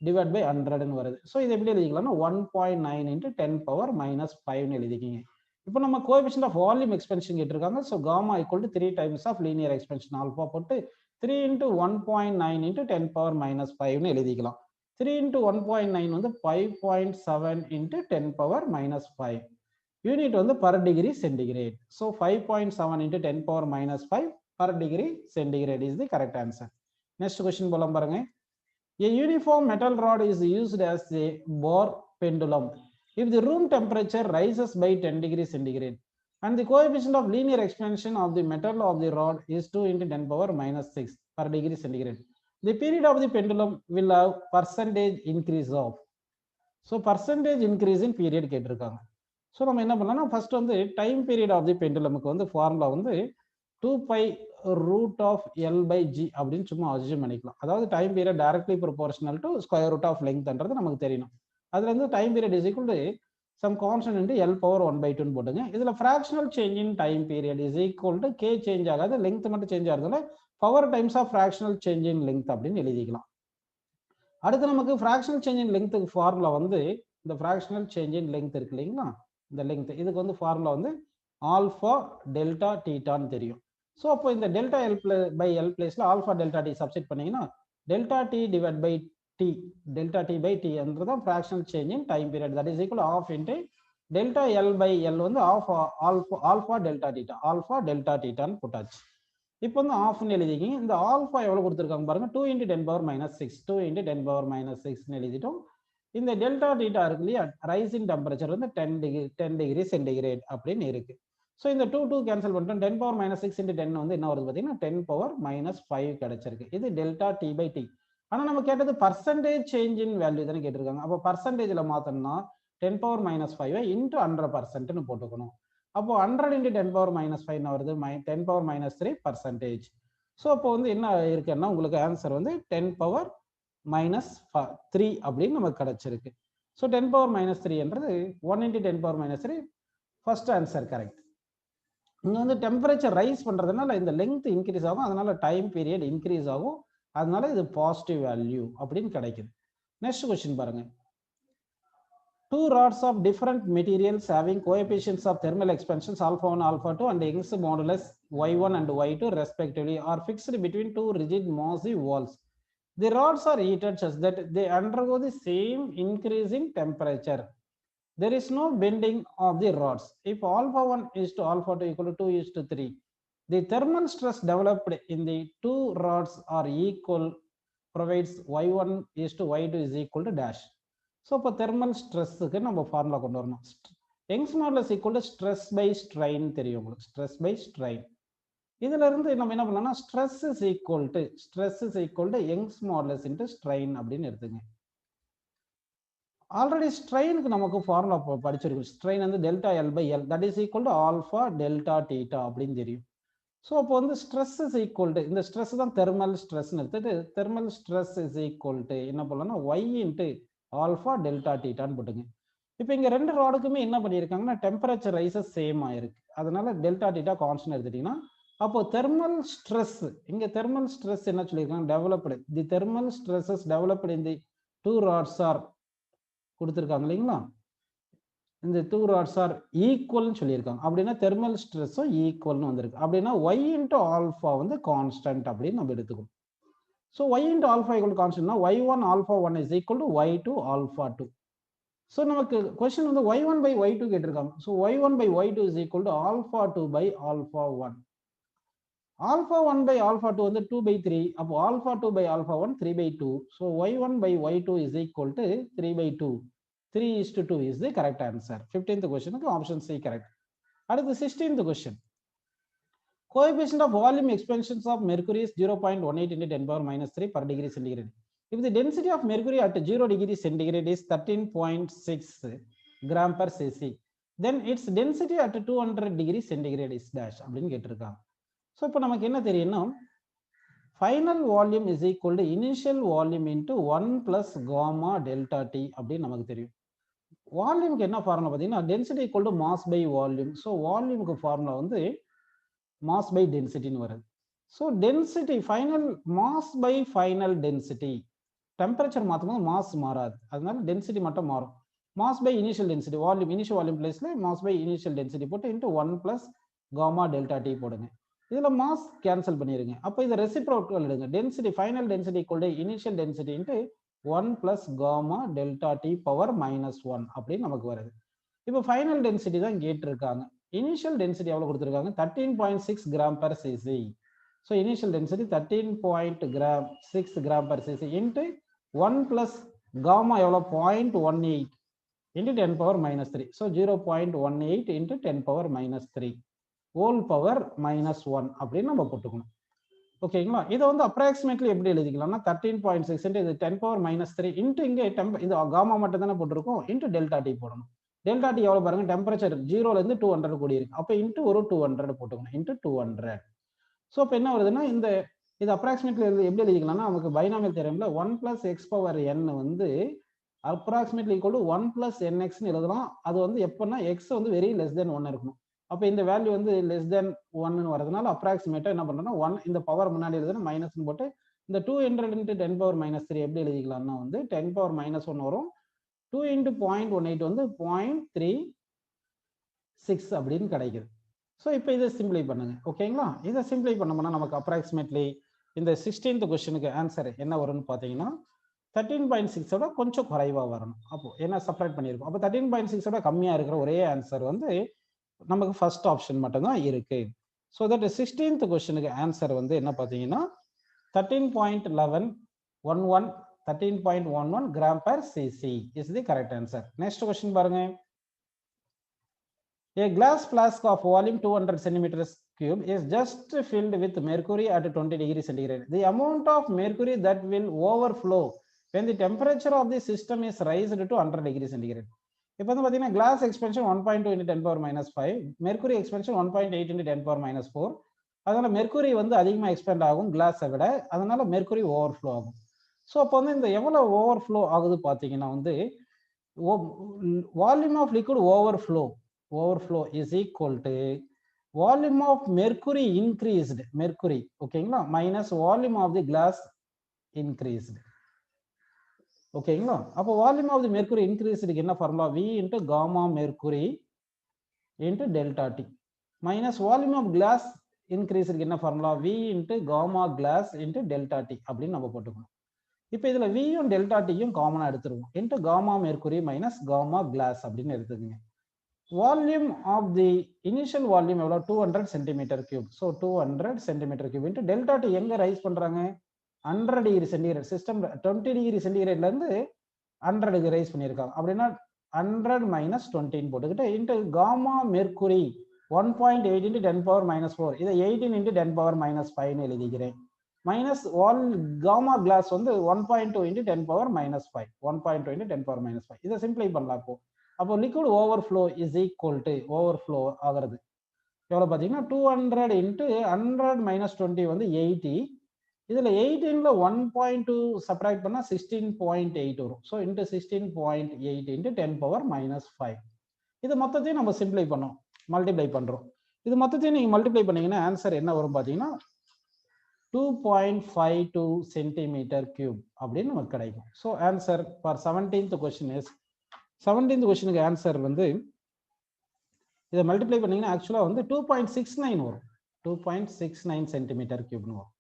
டிவைட் பை 100ன்னு வருது. ஸோ இது எப்படி எழுதிக்கலாம்னா 1.9 இன்ட்டு 10⁻⁻5ன்னு எழுதிக்கிங்க. இப்போ நம்ம கோஎஃபிஷியன்ட் ஆஃப் வால்யூம் எக்ஸ்பென்ஷன் கேட்டிருக்காங்க. So gamma equal to 3 times of linear expansion alpha போட்டு 3 இன்ட்டு 1.9 இன்ட்டு 10⁻⁻5ன்னு எழுதிக்கலாம். 3 இன்ட்டு 1.9 வந்து 5.7 இன்ட்டு 10⁻⁻5. யூனிட் வந்து per degree centigrade. So 5.7 into 10⁻⁻5 per degree centigrade is the correct answer. Next question போலாம் பாருங்க. A uniform metal rod is used as a bar pendulum if the room temperature rises by 10 degree centigrade and the coefficient of linear expansion of the metal of the rod is 2 into 10⁻⁻6 per degree centigrade. The period of the pendulum will have percentage increase of. So percentage increase in period கேட்டிருக்காங்க. ஸோ நம்ம என்ன பண்ணலாம்னா ஃபர்ஸ்ட் வந்து டைம் பீரியட் ஆஃப் தி பெண்டுலமுக்கு வந்து ஃபார்முலா வந்து 2π root of L by G அப்படின்னு சும்மா அஸ்யூம் பண்ணிக்கலாம். அதாவது time period directly proportional to square root of லெங்த்ன்றது நமக்கு தெரியணும். அதுல இருந்து time period is equal to some constant L power 1/2 போட்டுங்க. இதுல fractional change in time period is equal to K change ஆகாது, லெங்த் மட்டும் சேஞ்ச் ஆகிறதுனால power times of fractional change in length அப்படின்னு எழுதிக்கலாம். அடுத்து நமக்கு ஃபிராக்ஷனல் சேஞ்ச் இன் லெங்த்துக்கு ஃபார்முலா வந்து இந்த ஃபிராக்ஷனல் சேஞ்ச் இன் லெங்த் இருக்கு இல்லைங்களா, இந்த லெங்த் இதுக்கு வந்து ஃபார்முலா வந்து ஆல்ஃபா டெல்டா டீட்டான்னு தெரியும். ஸோ அப்போ இந்த டெல்டா L பை எல் பிளேஸ்ல ஆல்ஃபா டெல்டா டி சப்ஸ்டிட் பண்ணீங்கன்னா delta T divide by T, delta T by T என்றதான் fractional change in time period. That is equal of into delta L by L வந்து ஆல்ஃபா டெல்டா டீட்டான்னு போட்டாச்சு. இப்போ வந்து ஆஃப்னு எழுதிக்கிங்க. இந்த ஆல்ஃபா எவ்வளோ கொடுத்துருக்காங்க பாருங்க 2 இன்ட்டு 10⁻⁻6 2 இன்ட்டு 10⁻⁻6ன்னு எழுதிட்டோம். இந்த டெல்டா டீட்டா இருக்கு இல்லையா, ரைஸ் இன் டெம்பரேச்சர் வந்து 10 டிகிரி சென்டிகிரேட் அப்படின்னு இருக்கு. ஸோ இந்த 2 கேன்சல் பண்ணிட்டோம். 10⁻⁻6 இன்ட்டு 10 வந்து என்ன வருது பார்த்தீங்கன்னா 10⁻⁻5 கிடைச்சிருக்கு. இது டெல்டா டி பை டி. ஆனால் நம்ம கேட்டது பர்சன்டேஜ் சேஞ்ச் இன் வேல்யூ தானே கேட்டிருக்காங்க. அப்போ பர்சன்டேஜில் மாற்றணும்னா 10 power minus 5 into 100% போட்டுக்கணும். அப்போ 100 into 10 power minus 5 வருது 10 power minus 3%. ஸோ அப்போ வந்து என்ன இருக்குன்னா உங்களுக்கு ஆன்சர் வந்து 10 power minus 3 அப்படின்னு நமக்கு கிடைச்சிருக்கு. So 10 power minus 3என்றது 1 into 10 power minus 3 first answer correct. இங்க வந்து டெம்பரேச்சர் ரைஸ் பண்றதுனால இந்த லெங்த் இன்க்ரீஸ் ஆகும், அதனால டைம் பீரியட் இன்க்ரீஸ் ஆகும், அதனால இது பாசிட்டிவ் வேல்யூ அப்படின்னு கிடைக்குது. நெக்ஸ்ட் क्वेश्चन பாருங்க. Two rods of different materials having coefficients of thermal expansions alpha 1, alpha 2 and Young's modulus y1 and y2 respectively are fixed between two rigid massive walls. The rods are heated such that they undergo the same increase in temperature. There is no bending of the rods. If alpha 1 is to alpha 2 equal to 2 is to 3, the thermal stress developed in the two rods are equal, provides y1 is to y2 is equal to dash. So for thermal stress க்கு நம்ம ஃபார்முலா கொண்டு வரணும். Young's modulus equal to stress by strain தெரியும் உங்களுக்கு, stress by strain. இதுல இருந்து நம்ம என்ன பண்ணலாம்னா stress is equal to Young's modulus into strain அப்படின்னு எடுத்துங்க. ஆல்ரெடி ஸ்ட்ரெயினுக்கு நமக்கு ஃபார்முலா படிச்சிருக்கோம். ஸ்ட்ரெயின் வந்து delta L by L that is equal to alpha delta theta அப்படின்னு தெரியும். ஸோ அப்போ வந்து ஸ்ட்ரெஸ் இஸ் ஈக்குவல் டு, இந்த ஸ்ட்ரெஸ் தான் தெர்மல் ஸ்ட்ரெஸ்ன்னு எடுத்துட்டு thermal stress is equal to என்ன பண்ணலாம்னா ஒய் இன்ட்டு ஆல்ஃபா டெல்டா டீட்டான்னு போட்டுங்க. இப்போ இங்கே ரெண்டு ராடுக்குமே என்ன பண்ணியிருக்காங்கன்னா டெம்பரேச்சர் ரைஸஸ் சேம் ஆயிருக்கு, அதனால டெல்டா டீட்டா கான்ஸ்டன்ட் எடுத்துட்டீங்கன்னா அப்போ தெர்மல் ஸ்ட்ரெஸ், இங்கே தெர்மல் ஸ்ட்ரெஸ் என்ன சொல்லியிருக்காங்க developed, the thermal stresses developed in the two rods are கொடுத்துருக்காங்க இல்லைங்களா, இந்த டூ ராட்ஸ் ஆர் ஈக்குவல்னு சொல்லியிருக்காங்க. அப்படின்னா தெர்மல் ஸ்ட்ரெஸ்ஸும் ஈக்குவல்னு வந்திருக்கு. அப்படின்னா ஒய் இன்ட்டு ஆல்ஃபா வந்து கான்ஸ்டன்ட் அப்படின்னு நம்ம எடுத்துக்கணும். So Y into alpha equal கான்ஸ்டன்ட்னா Y one alpha one is equal to Y two alpha two. So நமக்கு கொஸ்டின் வந்து Y one by Y two கேட்டிருக்காங்க. So Y one by Y two is equal to alpha two by alpha one. Alpha one by alpha two வந்து 2/3, அப்போ alpha two by alpha one 3/2. So Y one by Y two is equal to 3/2. 3:2 is the correct answer. 15th question option C correct. அடுத்து 16th question. Coefficient of volume expansions of mercury is 0.18 into 10 power minus 3 per degree centigrade. If the density of mercury at 0 degree centigrade is 13.6 gram per cc, then its density at 200 degree centigrade is dash அப்படின்னு கேட்டிருக்காங்க. ஸோ இப்போ நமக்கு என்ன தெரியும்னா final volume is equal to initial volume into 1 plus gamma delta T அப்படின்னு நமக்கு தெரியும். வால்யூமுக்கு என்ன ஃபார்முலா பார்த்தீங்கன்னா density equal to mass by volume. So வால்யூமுக்கு ஃபார்முலா வந்து மாஸ் பை டென்சிட்டின்னு வருது. So density final mass by final density, temperature மாற்றும் போது மாஸ் மாறாது, அதனால டென்சிட்டி மட்டும் மாறும். Mass by initial density, volume initial volume பிளேஸ்ல மாஸ் பை இனிஷியல் டென்சிட்டி போட்டு into 1 plus gamma delta T போடுங்க. இதில் மாஸ் கேன்சல் பண்ணிடுங்க. அப்போ இதை ரெசிப்ரோக்கல் எடுங்க. Density final density equal to initial density into 1 plus gamma delta T power -1 அப்படின்னு நமக்கு வருது. இப்போ ஃபைனல் டென்சிட்டி தான் கேட்டிருக்காங்க. இனிஷியல் டென்சிட்டி எவ்வளோ கொடுத்துருக்காங்க 13.6 gram per cc. So initial density 13.6 gram per cc into 1 plus gamma எவ்வளோ 0.18 into 10 power -3. So 0.18 into 10 power -3 whole power -1 அப்படின்னு நம்ம போட்டுக்கணும். ஓகேங்களா, இதை வந்து அப்ராக்சிமேட்லி எப்படி எழுதிக்கலாம்னா 13.6 இன்ட்டு இது 10 பவர் -3 இன்ட்டு இங்கே இது காமா மட்டும் தானே போட்டிருக்கோம் இன்ட்டு டெல்டா டி போடணும். டெல்டா டி எவ்வளோ பாருங்க டெம்பரேச்சர் 0லேருந்து 200 கூடி இருக்கு. அப்போ இன்ட்டு ஒரு 200 போட்டுக்கணும் இன்ட்டு 200. ஸோ இப்போ என்ன வருதுன்னா இது அப்ராக்சிமேட்லி எப்படி எழுதிக்கலாம்னா நமக்கு பைனாமியல் தியரம்ல 1 பிளஸ் எக்ஸ் பவர் n வந்து அப்ராக்சிமேட்லி ஈக்குவல் டு 1 பிளஸ் nxன்னு எழுதலாம். அது வந்து எப்போன்னா எக்ஸ் வந்து வெரி லெஸ் தென் 1 இருக்கணும். அப்போ இந்த வேல்யூ வந்து லெஸ் தென் 1ன்னு வரதுனால அப்ராக்சிமேட்டாக என்ன பண்ணுறோம்னா 1 இந்த பவர் முன்னாடி எழுதுனா மைனஸ்ன்னு போட்டு இந்த 200 இன்ட்டு 10 பவர் -3 எப்படி எழுதிக்கலாம்னா வந்து 10 பவர் -1 வரும். 2 இன்ட்டு 0.18 வந்து 0.36 அப்படின்னு கிடைக்குது. ஸோ இப்போ இதை சிம்பிளை பண்ணுங்க. ஓகேங்களா, இதை சிம்பிளை பண்ணோம்னா நமக்கு அப்ராக்சிமேட்லி இந்த 16th கொஸ்டினுக்கு ஆன்சர் என்ன வரும்னு பார்த்தீங்கன்னா 13.6ஓட கொஞ்சம் குறைவாக வரணும். அப்போ என்ன செப்பரேட் பண்ணியிருக்கோம். அப்போ 13.6ஓட கம்மியாக இருக்கிற ஒரே ஆன்சர் வந்து நமக்கு ஃபர்ஸ்ட் ஆப்ஷன் மட்டும்தான் இருக்கு. ஸோ தட் 16th கொஸ்டினுக்கு ஆன்சர் வந்து என்ன பார்த்தீங்கன்னா 13.11 gram per CC is the correct answer. Next question பாருங்க. A glass flask of volume 200 centimeters cube is just filled with mercury at 20 degrees centigrade. The amount of mercury that will overflow when the temperature of the system is raised to 100 degrees centigrade. இப்போ வந்து பார்த்தீங்கன்னா glass expansion 1.2 into 10 power minus 5, mercury expansion 1.8 into 10 power minus 4. அதனால மெர்க்குரி வந்து அதிகமாக எக்ஸ்பெண்ட் ஆகும் கிளாஸை விட, அதனால மெர்க்குரி ஓவர்ஃப்ளோ ஆகும். ஸோ அப்போ வந்து இந்த எவ்வளோ ஓவர்ஃப்ளோ ஆகுது பார்த்தீங்கன்னா வந்து volume of liquid overflow is equal to volume of mercury increased, mercury ஓகேங்களா, minus volume of the glass increased. ஓகேங்களா, அப்போ வால்யூம் ஆஃப் தி மெர்க்குரி இன்க்ரீஸ்டுக்கு என்ன formula? V into gamma mercury into delta T minus volume of glass இன்க்ரீஸ்டுக்கு என்ன formula? V into gamma glass into delta T அப்படின்னு நம்ம போட்டுக்கணும். இப்போ இதுல வியும் டெல்டா டியும் காமனா எடுத்துருவோம். Into gamma mercury minus gamma glass அப்படின்னு எடுத்துக்கோங்க. Volume of the initial volume எவ்வளோ? 200 centimetre cube. So 200 centimetre cube into delta T எங்க ரைஸ் பண்றாங்க? 100 டிகிரி சென்டிகிரேட், சிஸ்டம் 20 டிகிரி சென்டிகிரேட்ல இருந்து 100க்கு ரைஸ் பண்ணியிருக்காங்க. அப்படின்னா 100 மைனஸ் 20 போட்டுக்கிட்டு into gamma mercury 1.8 into 10 power minus 4, இதை 18 into 10 power minus 5 எழுதிக்கிறேன். மைனஸ் காமா கிளாஸ் வந்து 1.2 into 10 power minus 5, 1.2 into 10 power minus 5. இதை சிம்பிளை பண்ணலாம். அப்போ liquid overflow is equal to overflow ஆகிறது எவ்வளோ பார்த்தீங்கன்னா 200 into 100 minus 20 வந்து 80. இதில் 18ல 1.2 சப்ராக்ட் பண்ணால் 16.8 வரும். So into 16.8 into 10 power minus 5. இது மொத்தத்தையும் நம்ம சிம்பிளை பண்ணோம், மல்டிப்ளை பண்ணுறோம். இது மொத்தத்தையும் நீங்கள் மல்டிப்ளை பண்ணீங்கன்னா ஆன்சர் என்ன வரும் பார்த்தீங்கன்னா 2.52 சென்டிமீட்டர் கியூப் அப்படின்னு நமக்கு கிடைக்கும். So answer for 17th question is 17th கொஸ்டினுக்கு ஆன்சர் வந்து இதை மல்டிப்ளை பண்ணீங்கன்னா ஆக்சுவலாக வந்து 2.69 வரும். 2.69 சென்டிமீட்டர் கியூப்னு வரும்.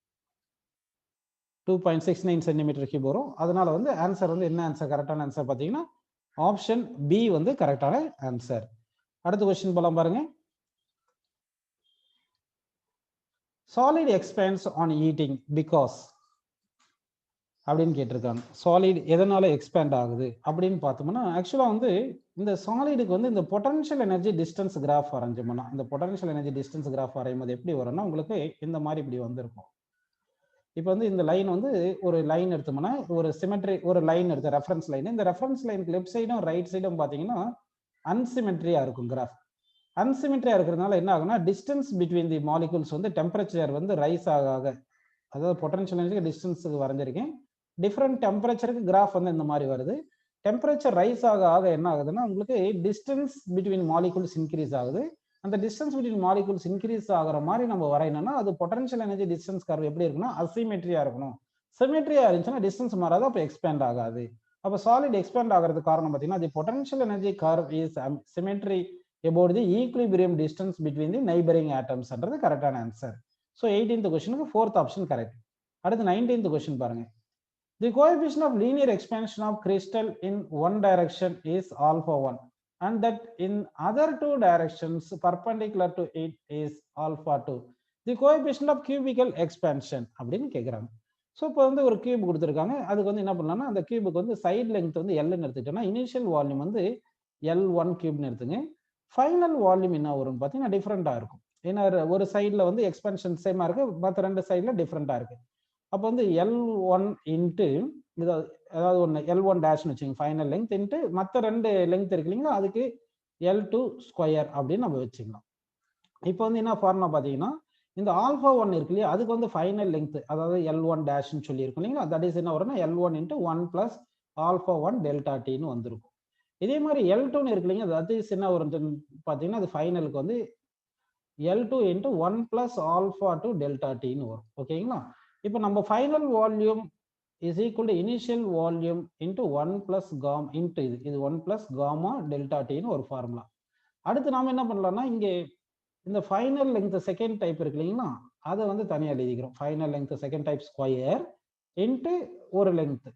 2.69 சென்டிமீட்டர் கியூப் வரும். அதனால வந்து ஆன்சர் வந்து என்ன ஆன்சர்? கரெக்டான ஆன்சர் பார்த்தீங்கன்னா ஆப்ஷன் பி வந்து கரெக்டான ஆன்சர். அடுத்த கொஸ்டின் போலாம் பாருங்க. Solid expands on heating because அப்படின்னு கேட்டிருக்காங்க. சாலிட் எதனால எக்ஸ்பேண்ட் ஆகுது அப்படின்னு பார்த்தோம்னா ஆக்சுவலாக வந்து இந்த சாலிடுக்கு வந்து இந்த பொட்டன்ஷியல் எனர்ஜி டிஸ்டன்ஸ் கிராஃப் வரைஞ்சோம்னா, இந்த பொட்டன்ஷியல் எனர்ஜி டிஸ்டன்ஸ் கிராஃப் வரையும் போது எப்படி வரும்னா உங்களுக்கு இந்த மாதிரி இப்படி வந்திருக்கும். இப்போ வந்து இந்த லைன் வந்து ஒரு லைன் எடுத்தோம்னா ஒரு சிமெட்ரி ஒரு லைன் எடுத்து ரெஃபரன்ஸ் லைன், இந்த ரெஃபரன்ஸ் லைனுக்கு லெஃப்ட் சைடும் ரைட் சைடும் பார்த்தீங்கன்னா அன்சிமெட்ரியா இருக்கும் கிராஃப். அன்சிமெட்ரியா இருக்கிறதுனால என்ன ஆகும்னா டிஸ்டன்ஸ் பிட்வீன் தி மாலிகூல்ஸ் வந்து டெம்பரேச்சர் வந்து ரைஸ் ஆக, அதாவது பொட்டன்ஷியல் எனர்ஜி டிஸ்டன்ஸுக்கு வரைஞ்சிருக்கேன். டிஃப்ரெண்ட் டெம்பரேச்சருக்கு கிராஃப் வந்து இந்த மாதிரி வருது. டெம்பரேச்சர் ரைஸ் ஆக என்ன ஆகுதுன்னா உங்களுக்கு டிஸ்டன்ஸ் பிட்வீன் மாலிகூல்ஸ் இன்க்ரீஸ் ஆகுது. அந்த டிஸ்டன்ஸ் பிட்வீன் மாலிகூல்ஸ் இன்க்ரீஸ் ஆகிற மாதிரி நம்ம வரையணும்னா அது பொட்டன்ஷியல் எனர்ஜி டிஸ்டன்ஸ் கர்வ் எப்படி இருக்குன்னா அசிமெட்ரியா இருக்கணும். சிமெட்ரியா இருந்துச்சுன்னா டிஸ்டன்ஸ் மாறாது, அப்போ எக்ஸ்பேண்ட் ஆகாது. அப்போ சாலிட் எக்ஸ்பேண்ட் ஆகிறதுக்கு காரணம் பார்த்தீங்கன்னா the potential energy curve is symmetry about the equilibrium distance between the neighboring atoms என்றது கரெக்டான ஆன்சர். ஸோ 18th கொஸ்டினுக்கு 4th ஆப்ஷன் கரெக்ட். அடுத்து 19th கொஸ்டின் பாருங்க. The coefficient of linear expansion of crystal in one direction is alpha 1 and that in other two directions perpendicular to it is alpha 2. The coefficient of cubical expansion அப்படின்னு கேட்குறாங்க. ஸோ இப்போ வந்து ஒரு கியூப் கொடுத்துருக்காங்க. அதுக்கு வந்து என்ன பண்ணலாம்னா அந்த கியூபுக்கு வந்து சைட் லெங்த் வந்து எல்னு எடுத்துக்கிட்டோம்னா இனிஷியல் வால்யூம் வந்து L1 கியூப்னு எடுத்துங்க. ஃபைனல் வால்யூம் என்ன வரும் பார்த்தீங்கன்னா டிஃப்ரெண்டாக இருக்கும். ஏன்னா ஒரு சைடில் வந்து எக்ஸ்பென்ஷன் சேமாக இருக்கு, மற்ற ரெண்டு சைடில் டிஃப்ரெண்டாக இருக்கு. அப்போ வந்து L1 இன்ட்டு இது அதாவது ஒன்று L1 டேஷ்னு வச்சுங்க ஃபைனல் லெங்த் இன்ட்டு மற்ற ரெண்டு லெங்த் இருக்கு இல்லைங்களா அதுக்கு L2 ஸ்கொயர் அப்படின்னு நம்ம வச்சுக்கலாம். இப்போ வந்து என்ன ஃபார்முலா பார்த்தீங்கன்னா இந்த ஆல்ஃபா 1 இருக்கு இல்லையா அதுக்கு வந்து ஃபைனல் லெங்த் அதாவது L1 டேஷ்னு சொல்லியிருக்கோம் இல்லைங்களா, தட் இஸ் என்ன வரும்னா L1 into 1 plus alpha 1 delta டின்னு வந்திருக்கும். இதே மாதிரி L2 இருக்கு இல்லைங்க, தட் இஸ் என்ன வரும் பார்த்தீங்கன்னா அது ஃபைனலுக்கு வந்து L2 into 1 plus alpha 2 delta டின்னு வரும். ஓகேங்களா, இப்போ நம்ம final volume is equal to initial volume into 1 plus gamma into இது 1 பிளஸ் காமா டெல்டா டின்னு ஒரு ஃபார்முலா. அடுத்து நாம என்ன பண்ணலாம்னா இங்கே இந்த ஃபைனல் லெங்த் செகண்ட் டைப் இருக்கு இல்லைங்களா அதை வந்து தனியாக எழுதிக்கிறோம். Final length second type square into ஒரு லெங்த்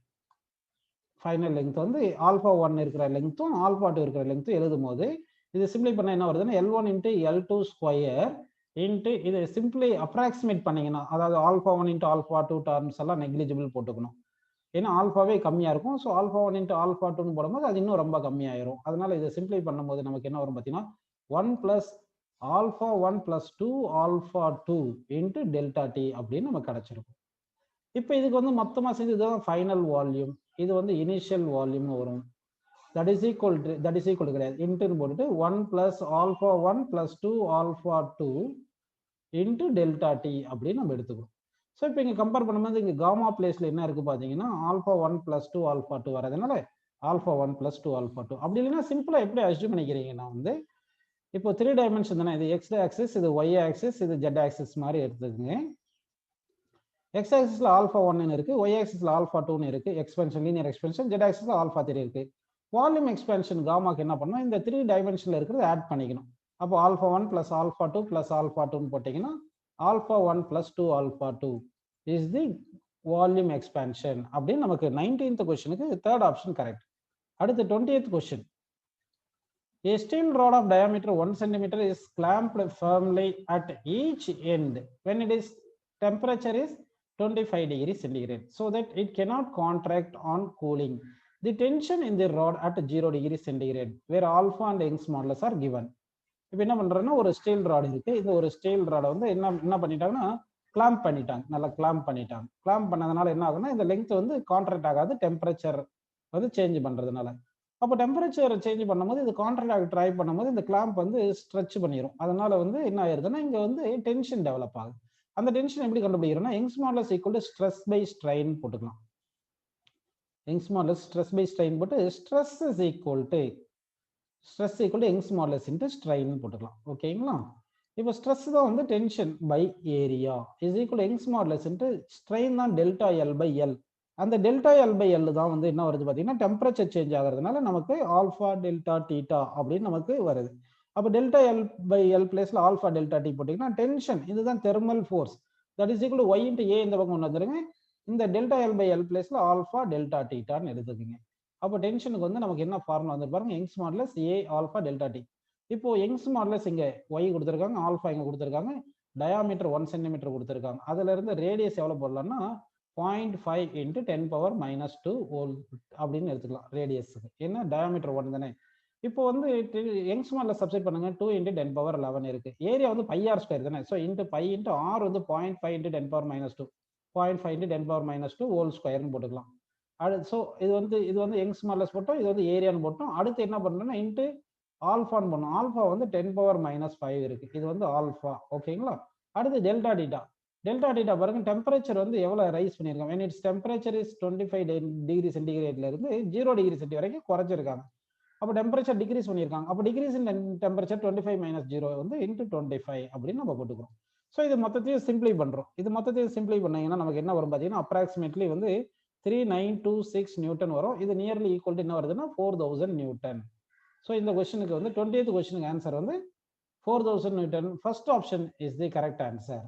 ஃபைனல் லெங்த் வந்து ஆல்ஃபா 1 இருக்கிற லெங்த்தும் ஆல்ஃபா 2 இருக்கிற லெங்த்தும் எழுதும் போது இது சிம்பிளை பண்ண என்ன வருதுன்னா L1 into L2 square into இது சிம்பிளை அப்ராக்சிமேட் பண்ணீங்கன்னா அதாவது ஆல்ஃபா 1 இன்ட்டு ஆல்ஃபா 2 டர்ம்ஸ் எல்லாம் நெக்லிஜிபிள் போட்டுக்கணும். ஏன்னா ஆல்ஃபாவே கம்மியாக இருக்கும். ஸோ ஆல்ஃபா 1 இன்ட்டு ஆல்ஃபா 2ன்னு போடும்போது அது இன்னும் ரொம்ப கம்மியாயிரும். அதனால இதை சிம்பிளை பண்ணும்போது நமக்கு என்ன வரும் பார்த்தீங்கன்னா 1 plus alpha 1 plus 2 alpha 2 into delta T அப்படின்னு நமக்கு கிடைச்சிருக்கும். இப்போ இதுக்கு வந்து மொத்தமாக சேர்ந்து இதுதான் ஃபைனல் வால்யூம், இது வந்து இனிஷியல் வால்யூம்னு வரும். that is equal கிடையாது இன்ட்டுன்னு போட்டுட்டு 1 plus alpha 1 plus 2 alpha 2 into delta t அப்படின்னு நம்ம எடுத்துக்கிறோம். ஸோ இப்போ இங்கே கம்பேர் பண்ணும்போது இங்கே காமா பிளேஸ்ல என்ன இருக்கு பார்த்தீங்கன்னா ஆல்ஃபா 1 plus 2 alpha 2 வரதுனால ஆல்ஃபா 1 plus 2 alpha 2. அப்படி இல்லைன்னா சிம்பிளா எப்படி அஸ்யூம் பண்ணிக்கிறீங்கன்னா வந்து இப்போ 3 டைமென்ஷன் தானே, இது எக்ஸ் ஆக்சிஸ், இது ஒய் ஆக்சிஸ், இது ஜெட் ஆக்சிஸ் மாதிரி எடுத்துக்கோங்க. எக்ஸ் ஆக்சிஸ்ல ஆல்ஃபா 1 இருக்கு, ஒய் ஆக்சிஸ்ல ஆல்ஃபா 2 இருக்கு, எக்ஸ்பென்ஷன் லீனியர் எக்ஸ்பென்ஷன், ஜெட் ஆக்சிஸ்ல ஆல்ஃபா 3 இருக்கு. வால்யூம் எக்ஸ்பென்ஷன் காமாக்கு என்ன பண்ணணும், இந்த 3 டைமென்ஷன்ல இருக்கிறது ஆட் பண்ணிக்கணும். அப்போ alpha 1 plus alpha 2 plus alpha 2 போட்டீங்கன்னா alpha 1 plus 2 alpha 2 is the volume expansion அப்படின்னு நமக்கு 19th கொஸ்டினுக்கு தேர்ட் ஆப்ஷன் கரெக்ட். அடுத்து 20th question. A steel rod of diameter 1 cm is clamped firmly at each end when it is temperature is 25 degrees centigrade so that it cannot contract on cooling. The tension in the rod at 0 degrees centigrade where alpha and Young's modulus are given. இப்போ என்ன பண்றோம்னா ஒரு ஸ்டீல் ராட் இருக்கு, இந்த ஒரு ஸ்டீல் ராடை வந்து என்ன பண்ணிட்டாங்கன்னா கிளாம்ப் பண்ணிட்டாங்க, நல்லா கிளாம்ப் பண்ணிட்டாங்க. கிளாம்ப் பண்ணதுனால என்ன ஆகும்னா இந்த லெங்த் வந்து கான்ட்ராக்ட் ஆகாது, டெம்பரேச்சர் வந்து சேஞ்ச் பண்றதுனால. அப்போ டெம்பரேச்சர் சேஞ்ச் பண்ணும்போது இது கான்ட்ராக்ட் ஆக ட்ரை பண்ணும்போது இந்த கிளாம்ப் வந்து ஸ்ட்ரெச் பண்ணிடும். அதனால வந்து என்ன ஆயிருதுன்னா இங்க வந்து டென்ஷன் டெவலப் ஆகுது. அந்த டென்ஷன் எப்படி கண்டுபிடிக்கிறோம்னா Young's modulus equal to stress by strain போட்டுக்கலாம். Young's modulus stress by strain போட்டு stress is equal to Young's modulus into strain போட்டுக்கலாம். ஓகேங்களா? இப்போ ஸ்ட்ரெஸ் தான் வந்து tension by area is equal Young's modulus into strain தான் டெல்டா எல் பை எல். அந்த டெல்டா எல் பை எல் தான் வந்து என்ன வருது பார்த்தீங்கன்னா டெம்பரேச்சர் சேஞ்ச் ஆகிறதுனால நமக்கு ஆல்ஃபா டெல்டா டீட்டா அப்படின்னு நமக்கு வருது. அப்போ டெல்டா எல் பை எல் பிளேஸ்ல ஆல்ஃபா டெல்டா டி போட்டிங்கன்னா டென்ஷன் இதுதான் thermal force that is equal Y into A இந்த பக்கம் ஒன்று வந்துருங்க. இந்த டெல்டா எல் பை எல் பிளேஸ்ல ஆல்ஃபா டெல்டா டீட்டான்னு எடுத்துக்கோங்க. அப்போ டென்ஷனுக்கு வந்து நமக்கு என்ன ஃபார்முலா வந்து பாருங்க, Young's modulus A alpha delta T. இப்போ யங்ஸ் மாடுலஸ் இங்க ஒய் கொடுத்துருக்காங்க, ஆல்ஃபா இங்க கொடுத்துருக்காங்க, டயாமீட்டர் 1 சென்டிமீட்டர் கொடுத்துருக்காங்க. அதுல இருந்து ரேடியஸ் எவ்வளவு போடலாம்னா 0.5 into 10⁻⁻2 அப்படின்னு எடுத்துக்கலாம் ரேடியஸுக்கு. ஏன்னா டயாமீட்டர் 1 தானே. இப்போ வந்து யங்ஸ் மாடுலஸ் சப்ஸ்டிட் பண்ணுங்க, 2 into 10⁻11 இருக்கு. ஏரியா வந்து πr ஸ்கொயர் தானே. So into pi into R வந்து 0.5 into 10⁻2 0.5 into 10⁻2 ஹோல் ஸ்கொயர்னு போட்டுக்கலாம். ஸோ இது வந்து யங்ஸ் மாடுலஸ் போட்டோம், இது வந்து ஏரியான்னு போட்டோம். அடுத்து என்ன பண்ணணும்னா இன்ட்டு ஆல்ஃபான்னு பண்ணணும். ஆல்ஃபா வந்து 10⁻−5 இருக்கு, இது வந்து ஆல்ஃபா. ஓகேங்களா? அடுத்து டெல்டா டீட்டா. டெல்டா டீட்டா பாருங்க, டெம்பரேச்சர் வந்து எவ்வளவு ரைஸ் பண்ணியிருக்காங்க. when its temperature is 25 degree சென்டிகிரேட்ல இருந்து 0 டிகிரி சென்டி வரைக்கும் குறைச்சிருக்காங்க. அப்போ டெம்பரேச்சர் டிகிரீஸ் பண்ணியிருக்காங்க. அப்போ டிகிரீஸ் இன் டெம்பரேச்சர் 25 - 0 வந்து இன்ட்டு 25 அப்படின்னு நம்ம போட்டுக்கிறோம். ஸோ இது மொத்தத்தையும் சிம்பிளை பண்றோம். இது மொத்தத்தையும் சிம்பிளை பண்ணீங்கன்னா நமக்கு என்ன வரும் பார்த்தீங்கன்னா அப்ராக்சிமேட்லி வந்து 3926 நியூட்டன் வரும். இது நியர்லி ஈக்குவல் டு என்ன வருதுன்னா 4000 நியூட்டன். ஸோ இந்த கொஸ்டினுக்கு வந்து 20th கொஸ்டினுக்கு ஆன்சர் வந்து 4000 Newton. First option is the correct answer.